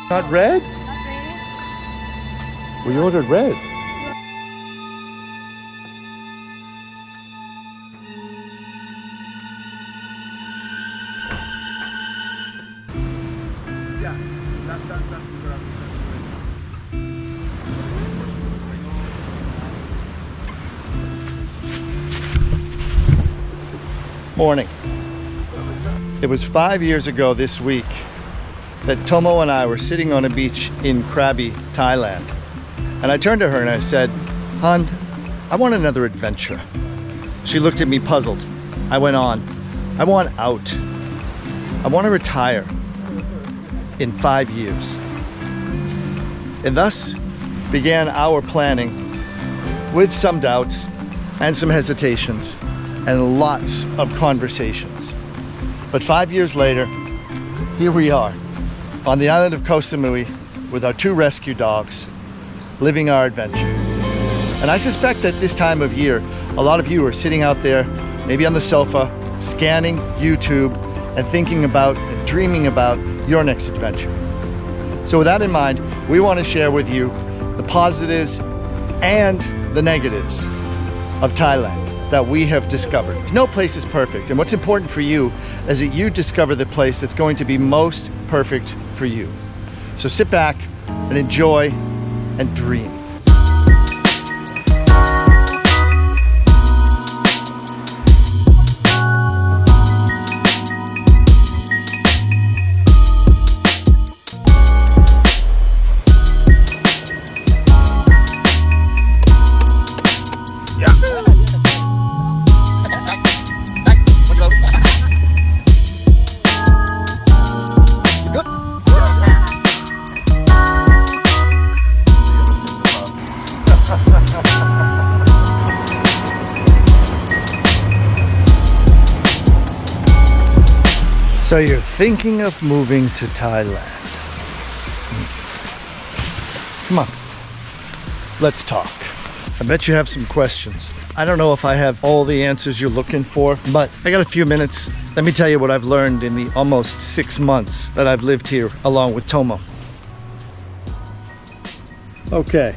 Not red? Not really. We ordered red. Morning. It was 5 years ago this week that Tomo and I were sitting on a beach in Krabi, Thailand. And I turned to her and I said, "Hon, I want another adventure." She looked at me puzzled. I went on, "I want out. I want to retire in 5 years." And thus began our planning with some doubts and some hesitations and lots of conversations. But 5 years later, here we are on the island of Koh Samui with our 2 rescue dogs, living our adventure. And I suspect that this time of year, a lot of you are sitting out there, maybe on the sofa, scanning YouTube and thinking about and dreaming about your next adventure. So with that in mind, we want to share with you the positives and the negatives of Thailand that we have discovered. No place is perfect, and what's important for you is that you discover the place that's going to be most perfect for you. So sit back and enjoy and dream. So you're thinking of moving to Thailand. Come on, let's talk. I bet you have some questions. I don't know if I have all the answers you're looking for, but I got a few minutes. Let me tell you what I've learned in the almost 6 months that I've lived here along with Tomo. Okay,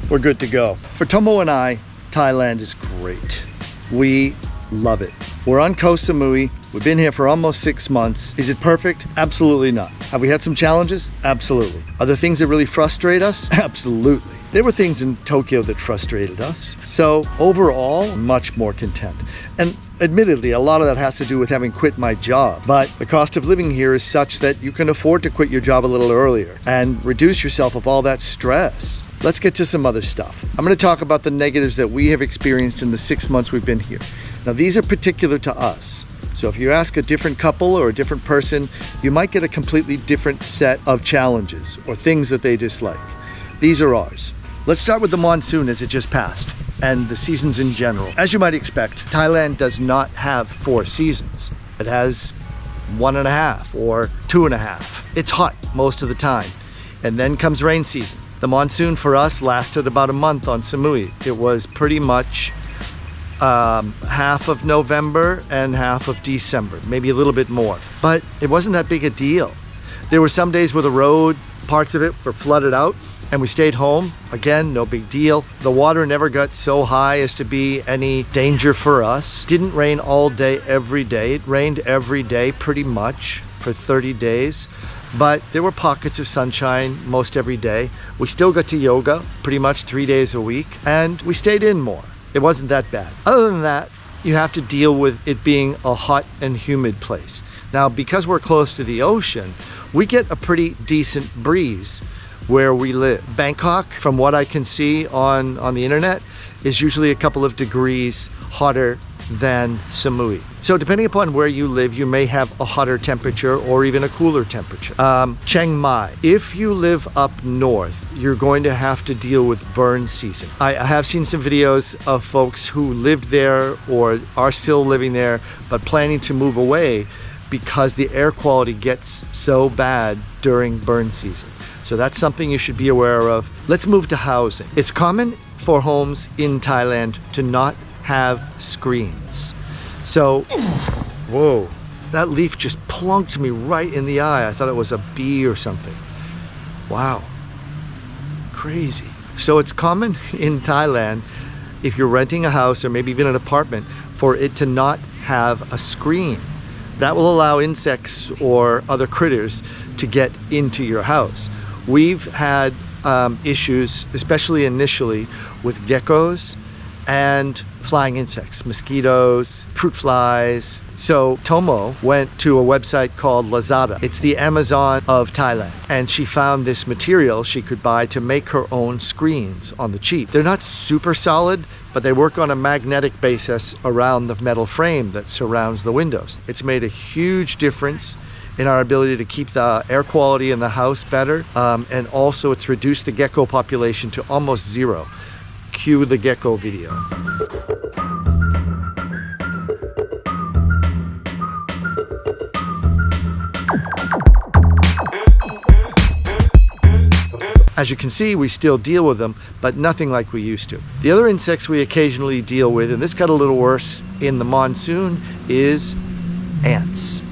we're good to go. For Tomo and I, Thailand is great. We love it. We're on Koh Samui. We've been here for almost 6 months. Is it perfect? Absolutely not. Have we had some challenges? Absolutely. Are there things that really frustrate us? Absolutely. There were things in Tokyo that frustrated us. So overall, much more content. And admittedly, a lot of that has to do with having quit my job. But the cost of living here is such that you can afford to quit your job a little earlier and reduce yourself of all that stress. Let's get to some other stuff. I'm going to talk about the negatives that we have experienced in the 6 months we've been here. Now, these are particular to us. So if you ask a different couple or a different person, you might get a completely different set of challenges or things that they dislike. These are ours. Let's start with the monsoon as it just passed and the seasons in general. As you might expect, Thailand does not have 4 seasons. It has 1.5 or 2.5. It's hot most of the time. And then comes rain season. The monsoon for us lasted about a month on Samui. It was pretty much half of November and half of December, maybe a little bit more. But it wasn't that big a deal. There were some days where the road, parts of it were flooded out, and we stayed home. Again, no big deal. The water never got so high as to be any danger for us. Didn't rain all day, every day. It rained every day pretty much for 30 days. But there were pockets of sunshine most every day. We still got to yoga pretty much 3 days a week, and we stayed in more. It wasn't that bad. Other than that, you have to deal with it being a hot and humid place. Now, because we're close to the ocean, we get a pretty decent breeze where we live. Bangkok, from what I can see on the internet, is usually a couple of degrees hotter than Samui. So depending upon where you live, you may have a hotter temperature or even a cooler temperature. Chiang Mai, if you live up north, you're going to have to deal with burn season. I have seen some videos of folks who lived there or are still living there, but planning to move away because the air quality gets so bad during burn season. So that's something you should be aware of. Let's move to housing. It's common for homes in Thailand to not have screens. So, whoa, that leaf just plunked me right in the eye. I thought it was a bee or something. Wow, crazy. So it's common in Thailand, if you're renting a house or maybe even an apartment, for it to not have a screen. That will allow insects or other critters to get into your house. We've had issues, especially initially, with geckos and flying insects, mosquitoes, fruit flies. So Tomo went to a website called Lazada. It's the Amazon of Thailand. And she found this material she could buy to make her own screens on the cheap. They're not super solid, but they work on a magnetic basis around the metal frame that surrounds the windows. It's made a huge difference in our ability to keep the air quality in the house better. And also it's reduced the gecko population to almost zero. Cue the gecko video. As you can see, we still deal with them, but nothing like we used to. The other insects we occasionally deal with, and this got a little worse in the monsoon, is ants.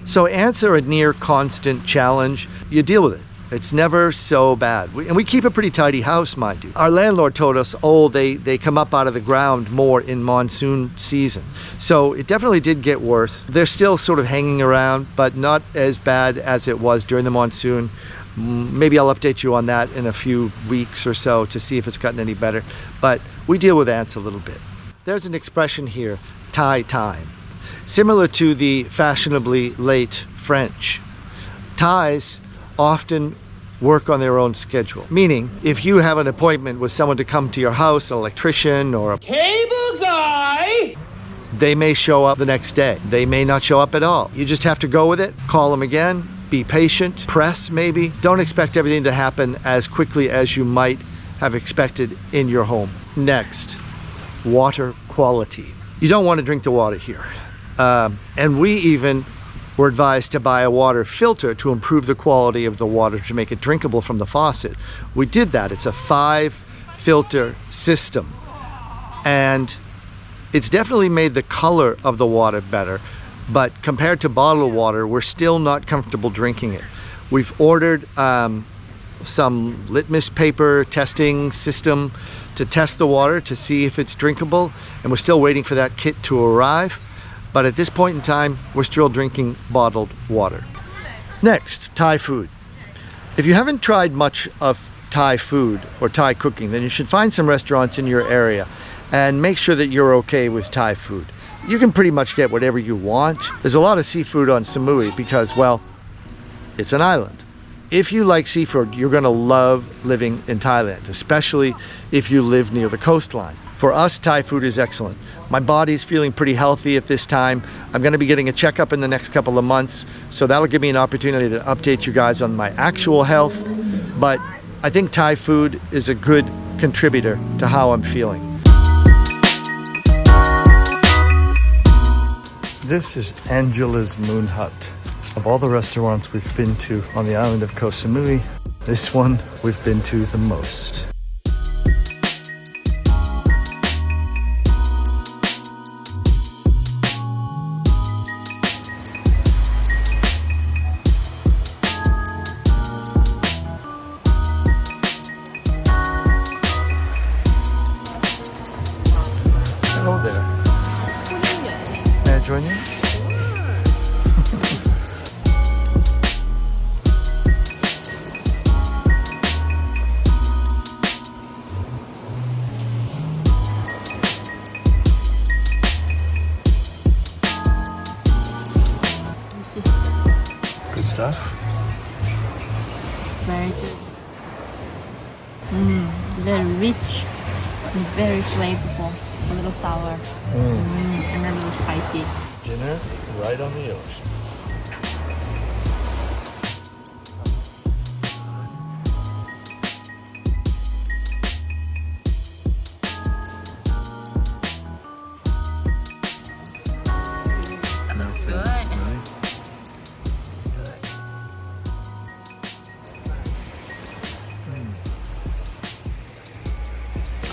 So ants are a near constant challenge. You deal with it. It's never so bad. And we keep a pretty tidy house, mind you. Our landlord told us, oh, they come up out of the ground more in monsoon season. So it definitely did get worse. They're still sort of hanging around, but not as bad as it was during the monsoon. Maybe I'll update you on that in a few weeks or so to see if it's gotten any better. But we deal with ants a little bit. There's an expression here, Thai time, similar to the fashionably late French. Thais often work on their own schedule. Meaning, if you have an appointment with someone to come to your house, an electrician or a cable guy, they may show up the next day. They may not show up at all. You just have to go with it, call them again, be patient, press maybe. Don't expect everything to happen as quickly as you might have expected in your home. Next, water quality. You don't want to drink the water here. And we even were advised to buy a water filter to improve the quality of the water to make it drinkable from the faucet. We did that. It's a 5-filter system. And it's definitely made the color of the water better. But compared to bottled water, we're still not comfortable drinking it. We've ordered some litmus paper testing system to test the water to see if it's drinkable. And we're still waiting for that kit to arrive. But at this point in time, we're still drinking bottled water. Next, Thai food. If you haven't tried much of Thai food or Thai cooking, then you should find some restaurants in your area and make sure that you're okay with Thai food. You can pretty much get whatever you want. There's a lot of seafood on Samui because, well, it's an island. If you like seafood, you're gonna love living in Thailand, especially if you live near the coastline. For us, Thai food is excellent. My body's feeling pretty healthy at this time. I'm gonna be getting a checkup in the next couple of months, so that'll give me an opportunity to update you guys on my actual health. But I think Thai food is a good contributor to how I'm feeling. This is Angela's Moon Hut. Of all the restaurants we've been to on the island of Koh Samui, this one we've been to the most. Hello there. May I join you? Good stuff. Very good. Very rich and very flavorful. A little sour and a little spicy. Dinner right on the ocean. That looks good.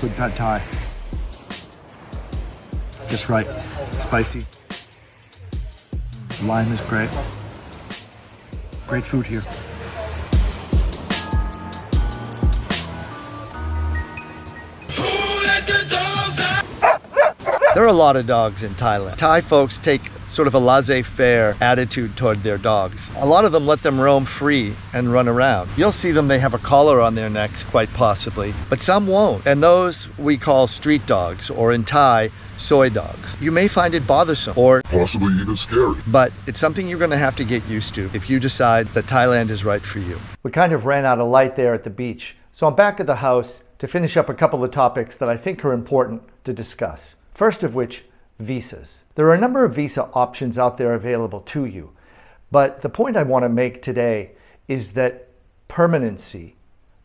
Good pad Thai. Just right. Spicy. Lime is great. Great food here. There are a lot of dogs in Thailand. Thai folks take sort of a laissez-faire attitude toward their dogs. A lot of them let them roam free and run around. You'll see them, they have a collar on their necks, quite possibly, but some won't. And those we call street dogs, or in Thai, soy dogs. You may find it bothersome or possibly even scary, but it's something you're going to have to get used to if you decide that Thailand is right for you. We kind of ran out of light there at the beach, so I'm back at the house to finish up a couple of topics that I think are important to discuss. First of which, visas. There are a number of visa options out there available to you, but the point I want to make today is that permanency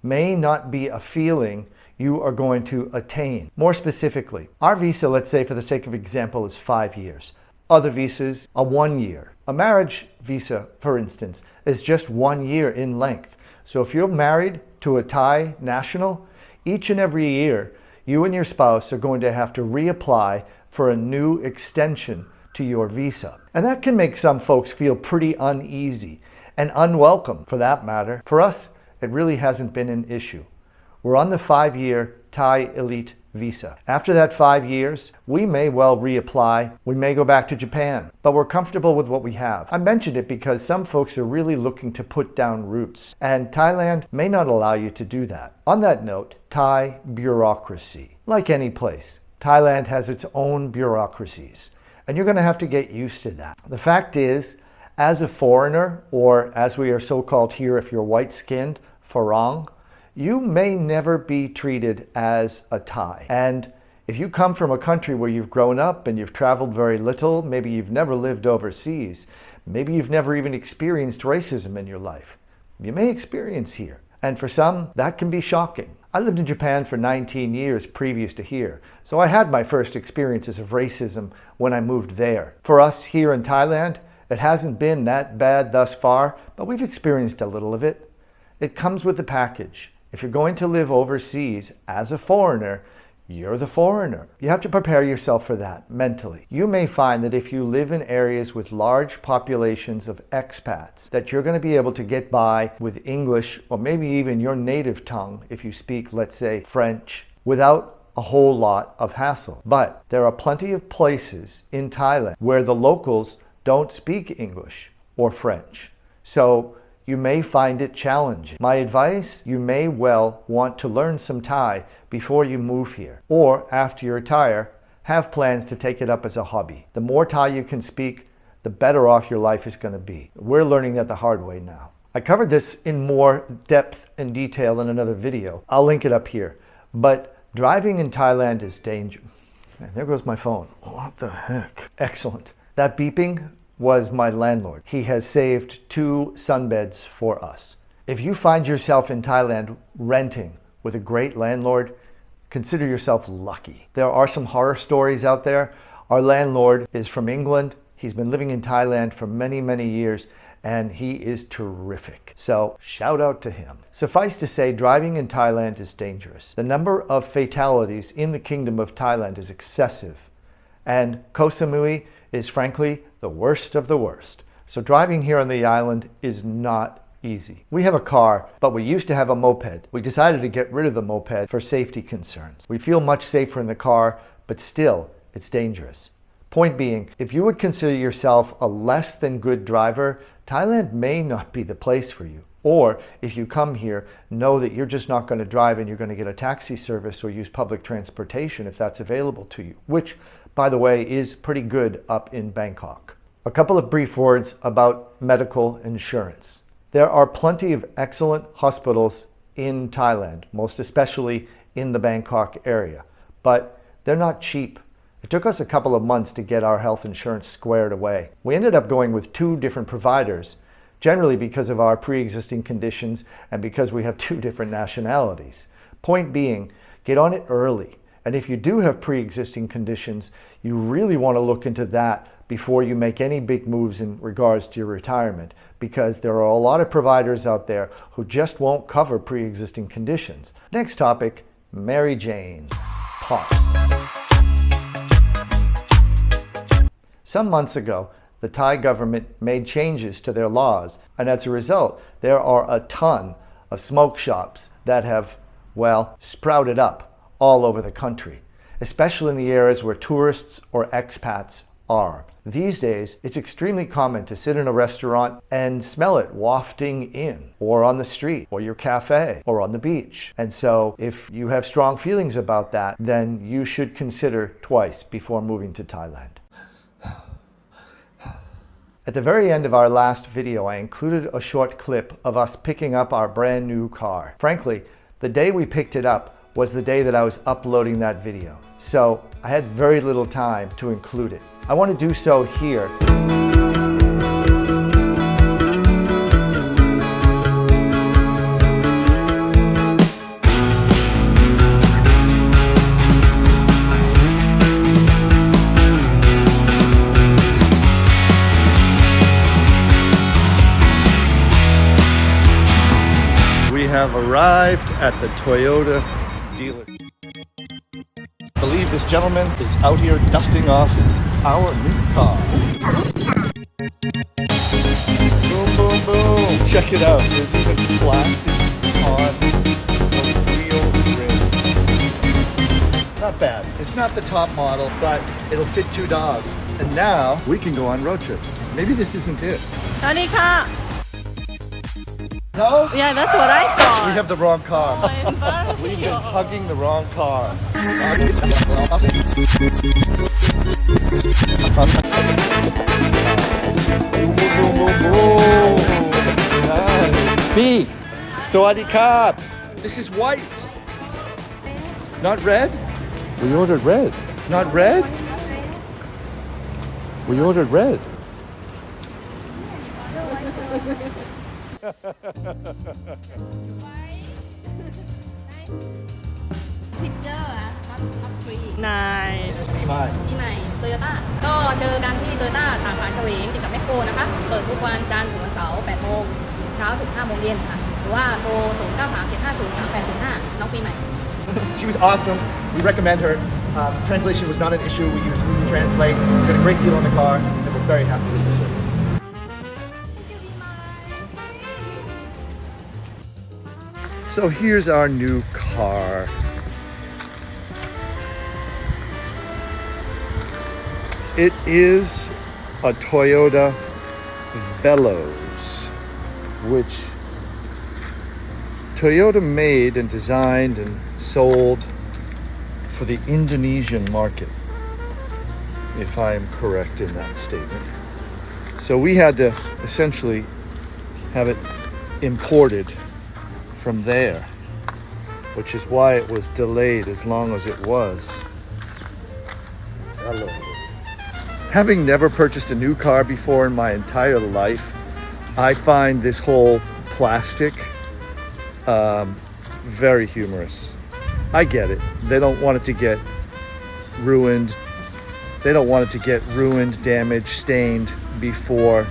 may not be a feeling you are going to attain. More specifically, our visa, let's say for the sake of example, is 5 years. Other visas are 1 year. A marriage visa, for instance, is just 1 year in length. So if you're married to a Thai national, each and every year, you and your spouse are going to have to reapply for a new extension to your visa. And that can make some folks feel pretty uneasy and unwelcome for that matter. For us, it really hasn't been an issue. We're on the 5-year Thai Elite visa. After that 5 years, we may well reapply. We may go back to Japan, but we're comfortable with what we have. I mentioned it because some folks are really looking to put down roots, and Thailand may not allow you to do that. On that note, Thai bureaucracy. Like any place, Thailand has its own bureaucracies, and you're going to have to get used to that. The fact is, as a foreigner, or as we are so called here if you're white-skinned, Farang, you may never be treated as a Thai. And if you come from a country where you've grown up and you've traveled very little, maybe you've never lived overseas, maybe you've never even experienced racism in your life, you may experience here. And for some, that can be shocking. I lived in Japan for 19 years previous to here, so I had my first experiences of racism when I moved there. For us here in Thailand, it hasn't been that bad thus far, but we've experienced a little of it. It comes with the package. If you're going to live overseas as a foreigner, you're the foreigner. You have to prepare yourself for that mentally. You may find that if you live in areas with large populations of expats, that you're going to be able to get by with English or maybe even your native tongue if you speak, let's say, French, without a whole lot of hassle. But there are plenty of places in Thailand where the locals don't speak English or French. So you may find it challenging. My advice, you may well want to learn some Thai before you move here, or after you retire, have plans to take it up as a hobby. The more Thai you can speak, the better off your life is going to be. We're learning that the hard way now. I covered this in more depth and detail in another video. I'll link it up here. But driving in Thailand is dangerous. And there goes my phone. What the heck? Excellent. That beeping was my landlord. He has saved 2 sunbeds for us. If you find yourself in Thailand renting with a great landlord, consider yourself lucky. There are some horror stories out there. Our landlord is from England. He's been living in Thailand for many, many years, and he is terrific. So shout out to him. Suffice to say, driving in Thailand is dangerous. The number of fatalities in the Kingdom of Thailand is excessive, and Koh Samui is frankly the worst of the worst. So driving here on the island is not easy. We have a car, but we used to have a moped. We decided to get rid of the moped for safety concerns. We feel much safer in the car, but still, it's dangerous. Point being, if you would consider yourself a less than good driver, Thailand may not be the place for you. Or if you come here, know that you're just not going to drive and you're going to get a taxi service or use public transportation if that's available to you, which, by the way, is pretty good up in Bangkok. A couple of brief words about medical insurance. There are plenty of excellent hospitals in Thailand, most especially in the Bangkok area, but they're not cheap. It took us a couple of months to get our health insurance squared away. We ended up going with 2 different providers, generally because of our pre-existing conditions and because we have 2 different nationalities. Point being, get on it early. And if you do have pre-existing conditions, you really want to look into that before you make any big moves in regards to your retirement, because there are a lot of providers out there who just won't cover pre-existing conditions. Next topic, Mary Jane. Pause. Some months ago, the Thai government made changes to their laws, and as a result, there are a ton of smoke shops that have, well, sprouted up all over the country, especially in the areas where tourists or expats are. These days, it's extremely common to sit in a restaurant and smell it wafting in, or on the street, or your cafe, or on the beach. And so, if you have strong feelings about that, then you should consider twice before moving to Thailand. At the very end of our last video, I included a short clip of us picking up our brand new car. Frankly, the day we picked it up was the day that I was uploading that video. So I had very little time to include it. I want to do so here. We have arrived at the Toyota dealer. I believe this gentleman is out here dusting off our new car. Boom, boom, boom. Check it out. There's even plastic on the wheel rims. Not bad. It's not the top model, but it'll fit 2 dogs. And now we can go on road trips. Maybe this isn't it. สวัสดีค่ะ No? Yeah, that's what I thought. We have the wrong car. Embarrassing. We've been hugging the wrong car. Speak. Sawadee Krap. This is white. Not red? We ordered red. Not red? We ordered red. Picture อะ not free nice This is me mine. ที่ไหนโตโยต้าก็เจอกันที่โตโยต้าสาขาเฉวงติดกับแมคโครนะคะ เปิดทุกวันจันทร์ถึงวันเสาร์ 8 โมงเช้าถึง 5 โมงเย็นค่ะ หรือว่าโทร 0937503805 น้องปีใหม่ She was awesome. We recommend her. Translation was not an issue. We used Google Translate. We got a great deal on the car, and we're very happy with the service. So here's our new car. It is a Toyota Veloz, which Toyota made and designed and sold for the Indonesian market, if I am correct in that statement. So we had to essentially have it imported from there, which is why it was delayed as long as it was. Hello. Having never purchased a new car before in my entire life, I find this whole plastic very humorous. I get it. They don't want it to get ruined. They don't want it to get ruined, damaged, stained before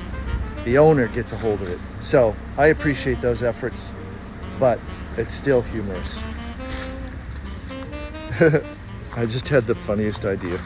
the owner gets a hold of it. So I appreciate those efforts, but it's still humorous. I just had the funniest idea.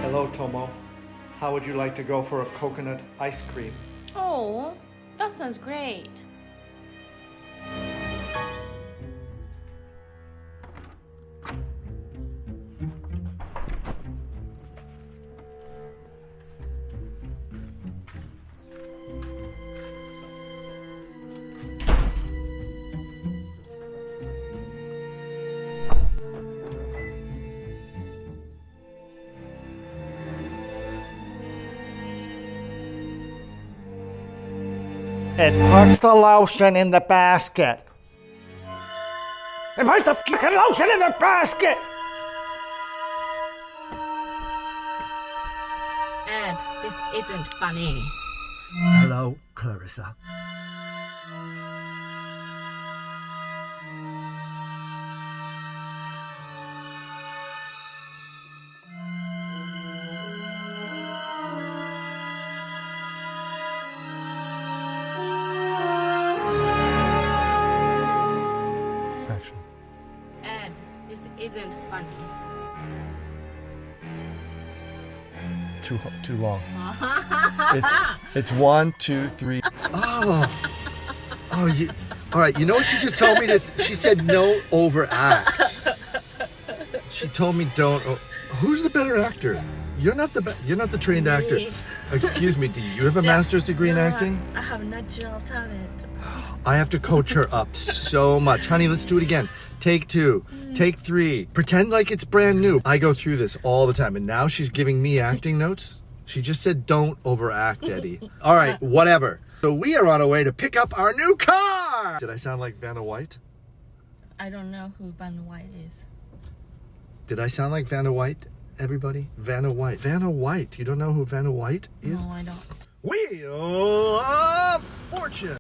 Hello, Tomo. How would you like to go for a coconut ice cream? Oh, that sounds great. It puts the lotion in the basket. It puts the fucking lotion in the basket! isn't funny Hello, Clarissa. Action. and this isn't funny Too long. It's 1, 2, 3. Oh, you. All right. You know what she just told me? She said no overact. She told me don't. Who's the better actor? You're not the trained actor. Me. Excuse me. Do you have a master's degree in acting? I have natural talent. I have to coach her up so much. Honey, let's do it again. Take 2. Take 3. Pretend like it's brand new. I go through this all the time, and now she's giving me acting notes. She just said don't overact, Eddie. All right, whatever. So we are on our way to pick up our new car. Did I sound like Vanna White? I don't know who Van White is. Did I sound like Vanna White, everybody? Vanna White. Vanna White. You don't know who Vanna White is? No, I don't. Wheel of Fortune.